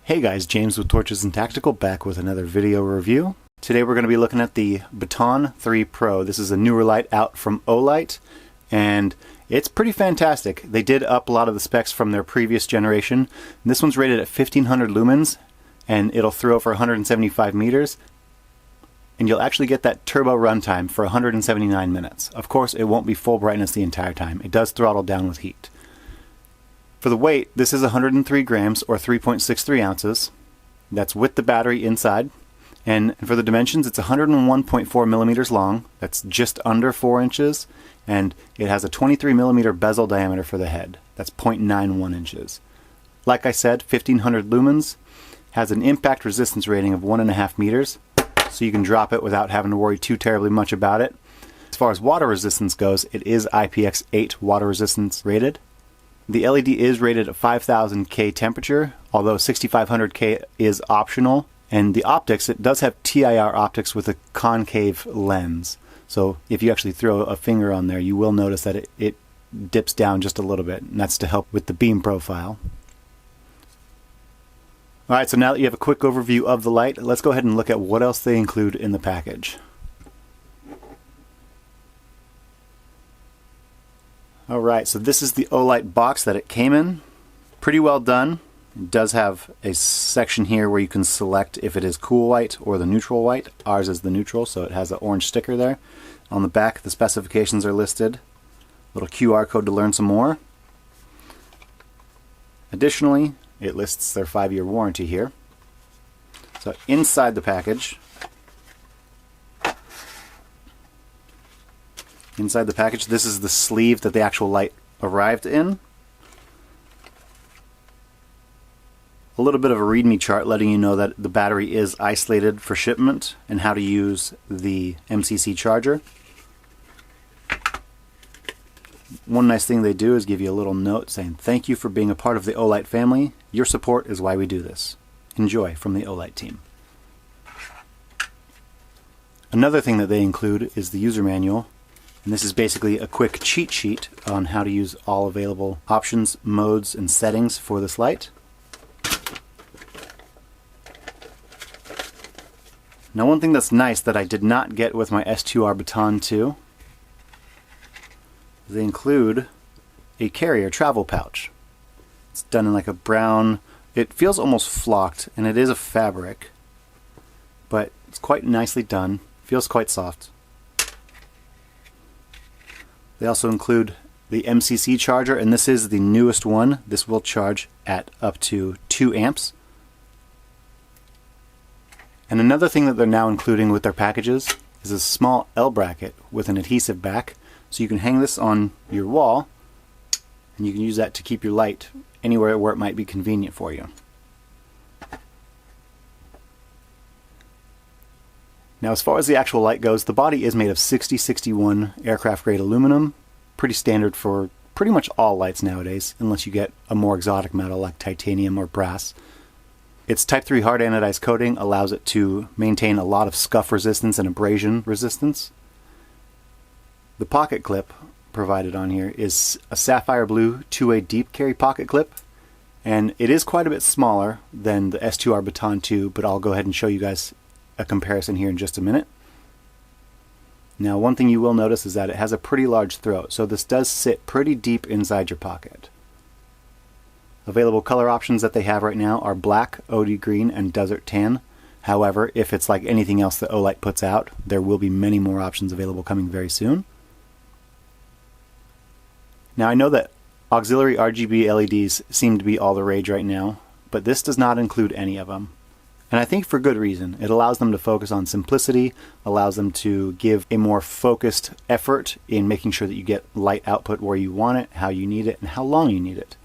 Hey guys, James with Torches and Tactical back with another video review. Today we're going to be looking at the Baton 3 Pro. This is a newer light out from Olight, and it's pretty fantastic. They did up a lot of the specs from their previous generation. This one's rated at 1500 lumens, and it'll throw for 175 meters. And you'll actually get that turbo runtime for 179 minutes. Of course, it won't be full brightness the entire time. It does throttle down with heat. For the weight, this is 103 grams or 3.63 ounces. That's with the battery inside. And for the dimensions, it's 101.4 millimeters long. That's just under 4 inches. And it has a 23 millimeter bezel diameter for the head. That's 0.91 inches. Like I said, 1500 lumens. Has an impact resistance rating of 1.5 meters. So you can drop it without having to worry too terribly much about it. As far as water resistance goes, it is IPX8 water resistance rated. The LED is rated at 5000 K temperature, although 6500 K is optional. And the optics, it does have TIR optics with a concave lens. So if you actually throw a finger on there, you will notice that it dips down just a little bit, and that's to help with the beam profile. Alright, so now that you have a quick overview of the light, let's go ahead and look at what else they include in the package. Alright, so this is the Olight box that it came in. Pretty well done. It does have a section here where you can select if it is cool white or the neutral white. Ours is the neutral, so it has an orange sticker there. On the back, the specifications are listed. Little QR code to learn some more. Additionally, it lists their 5-year warranty here. So inside the package, this is the sleeve that the actual light arrived in. A little bit of a readme chart letting you know that the battery is isolated for shipment and how to use the MCC charger. One nice thing they do is give you a little note saying, "Thank you for being a part of the Olight family. Your support is why we do this. Enjoy from the Olight team." Another thing that they include is the user manual. And this is basically a quick cheat sheet on how to use all available options, modes, and settings for this light. Now, one thing that's nice that I did not get with my S2R Baton 2, they include a carrier travel pouch. It's done in like a brown, it feels almost flocked, and it is a fabric, but it's quite nicely done, feels quite soft. They also include the MCC charger, and this is the newest one. This will charge at up to 2 amps. And another thing that they're now including with their packages is a small L bracket with an adhesive back. So you can hang this on your wall, and you can use that to keep your light anywhere where it might be convenient for you. Now, as far as the actual light goes, the body is made of 6061 aircraft grade aluminum. Pretty standard for pretty much all lights nowadays, unless you get a more exotic metal like titanium or brass. Its Type 3 hard anodized coating allows it to maintain a lot of scuff resistance and abrasion resistance. The pocket clip provided on here is a sapphire blue 2-way deep carry pocket clip, and it is quite a bit smaller than the S2R Baton 2, but I'll go ahead and show you guys a comparison here in just a minute. Now, one thing you will notice is that it has a pretty large throat, so this does sit pretty deep inside your pocket. Available color options that they have right now are black, OD green, and desert tan. However, if it's like anything else that Olight puts out, there will be many more options available coming very soon. Now, I know that auxiliary RGB LEDs seem to be all the rage right now, but this does not include any of them. And I think for good reason. It allows them to focus on simplicity, allows them to give a more focused effort in making sure that you get light output where you want it, how you need it, and how long you need it.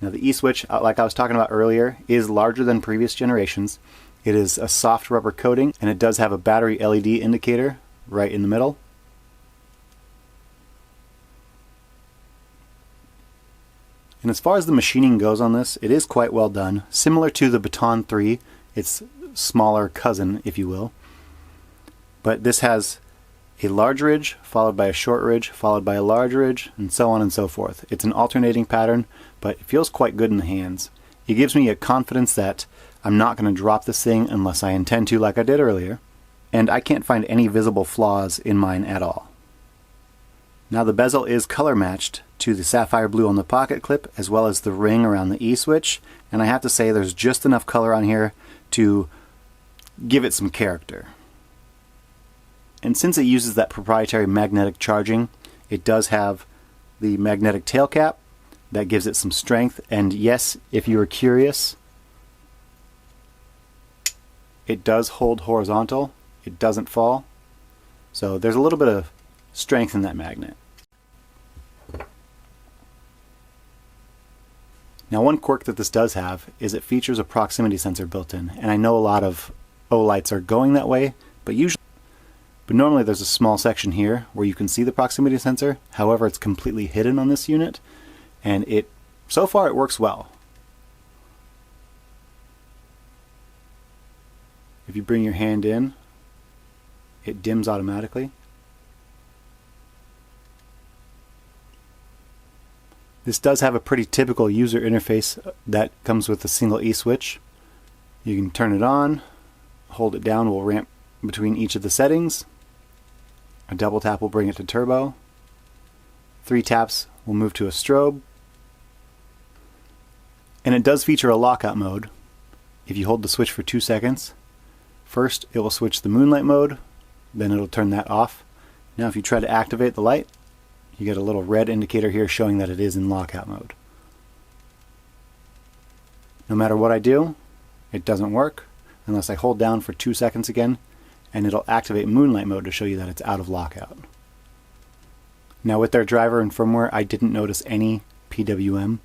Now, the E-switch, like I was talking about earlier, is larger than previous generations. It is a soft rubber coating, and it does have a battery LED indicator right in the middle. And as far as the machining goes on this, it is quite well done. Similar to the Baton 3, its smaller cousin, if you will. But this has a large ridge, followed by a short ridge, followed by a large ridge, and so on and so forth. It's an alternating pattern, but it feels quite good in the hands. It gives me a confidence that I'm not going to drop this thing unless I intend to, like I did earlier, and I can't find any visible flaws in mine at all. Now the bezel is color matched to the sapphire blue on the pocket clip as well as the ring around the E-switch, and I have to say there's just enough color on here to give it some character. And since it uses that proprietary magnetic charging, it does have the magnetic tail cap that gives it some strength, and yes, if you were curious, it does hold horizontal, it doesn't fall, so there's a little bit of strength in that magnet. Now one quirk that this does have is it features a proximity sensor built in, and I know a lot of Olights are going that way, but normally there's a small section here where you can see the proximity sensor. However, it's completely hidden on this unit, and so far it works well. If you bring your hand in, it dims automatically. This does have a pretty typical user interface that comes with a single E-switch. You can turn it on, hold it down will ramp between each of the settings. A double tap will bring it to turbo. 3 taps will move to a strobe. And it does feature a lockout mode. If you hold the switch for 2 seconds, first it will switch the moonlight mode, then it'll turn that off. Now if you try to activate the light, you get a little red indicator here showing that it is in lockout mode. No matter what I do, it doesn't work unless I hold down for 2 seconds again, and it'll activate moonlight mode to show you that it's out of lockout. Now with their driver and firmware, I didn't notice any PWM.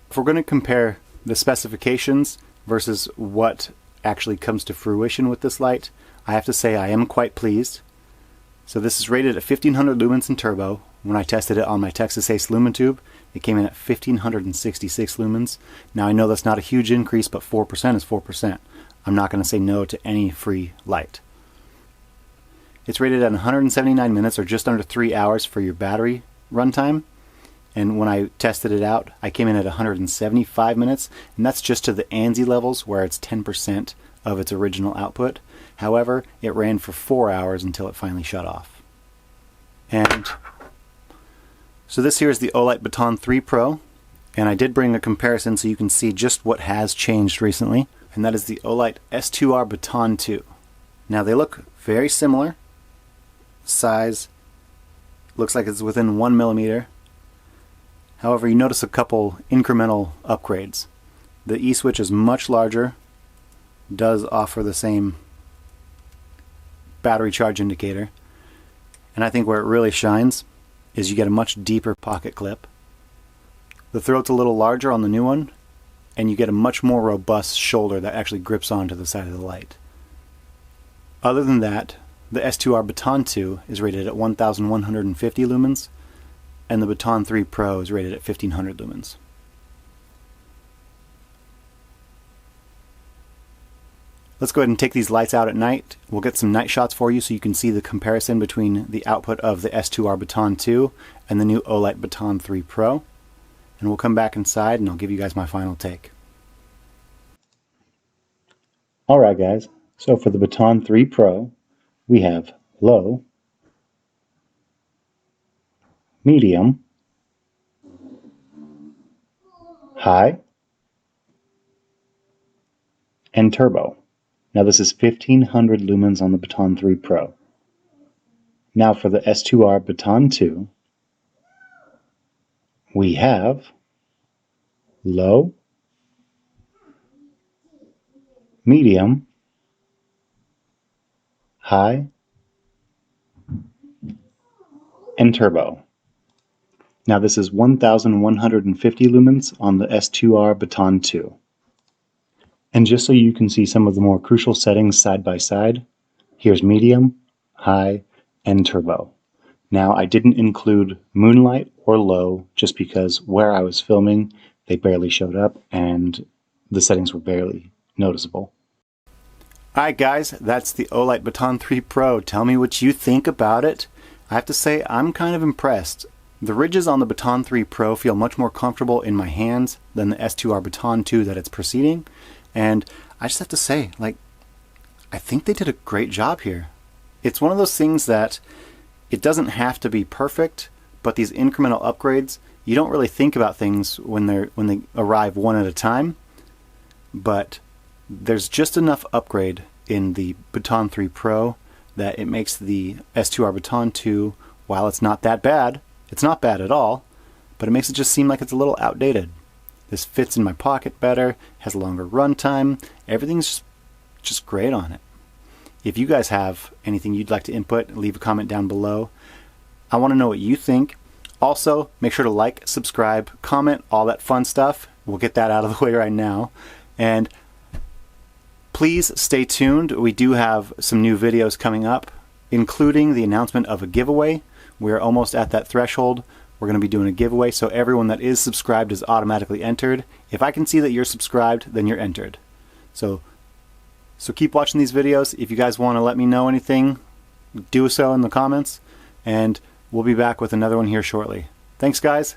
If we're going to compare the specifications versus what actually comes to fruition with this light, I have to say I am quite pleased. So this is rated at 1500 lumens in turbo. When I tested it on my Texas Ace lumen tube, it came in at 1566 lumens. Now I know that's not a huge increase, but 4% is 4%. I'm not going to say no to any free light. It's rated at 179 minutes, or just under 3 hours for your battery runtime. And when I tested it out, I came in at 175 minutes, and that's just to the ANSI levels, where it's 10% of its original output. However, it ran for 4 hours until it finally shut off. And so this here is the Olight Baton 3 Pro, and I did bring a comparison so you can see just what has changed recently, and that is the Olight S2R Baton 2. Now they look very similar. Size looks like it's within 1 millimeter. However, you notice a couple incremental upgrades. The E-switch is much larger, does offer the same battery charge indicator, and I think where it really shines is you get a much deeper pocket clip. The throat's a little larger on the new one, and you get a much more robust shoulder that actually grips onto the side of the light. Other than that, the S2R Baton 2 is rated at 1150 lumens, and the Baton 3 Pro is rated at 1500 lumens. Let's go ahead and take these lights out at night. We'll get some night shots for you so you can see the comparison between the output of the S2R Baton 2 and the new Olight Baton 3 Pro. And we'll come back inside and I'll give you guys my final take. Alright guys, so for the Baton 3 Pro, we have low, medium, high, and turbo. Now this is 1500 lumens on the Baton 3 Pro. Now for the S2R Baton 2, we have low, medium, high, and turbo. Now this is 1150 lumens on the S2R Baton 2. And just so you can see some of the more crucial settings side by side, here's medium, high, and turbo. Now I didn't include moonlight or low just because where I was filming they barely showed up and the settings were barely noticeable. Alright guys, that's the Olight Baton 3 Pro. Tell me what you think about it. I have to say I'm kind of impressed. The ridges on the Baton 3 Pro feel much more comfortable in my hands than the S2R Baton 2 that it's preceding, and I just have to say, like, I think they did a great job here. It's one of those things that it doesn't have to be perfect, but these incremental upgrades, you don't really think about things when they arrive one at a time, but there's just enough upgrade in the Baton 3 Pro that it makes the S2R Baton 2, while it's not that bad, it's not bad at all, but it makes it just seem like it's a little outdated. This fits in my pocket better, has a longer run time, everything's just great on it. If you guys have anything you'd like to input, leave a comment down below. I want to know what you think. Also, make sure to like, subscribe, comment, all that fun stuff. We'll get that out of the way right now. And please stay tuned. We do have some new videos coming up, including the announcement of a giveaway. We're almost at that threshold. We're going to be doing a giveaway, so everyone that is subscribed is automatically entered. If I can see that you're subscribed, then you're entered. So keep watching these videos. If you guys want to let me know anything, do so in the comments, and we'll be back with another one here shortly. Thanks, guys.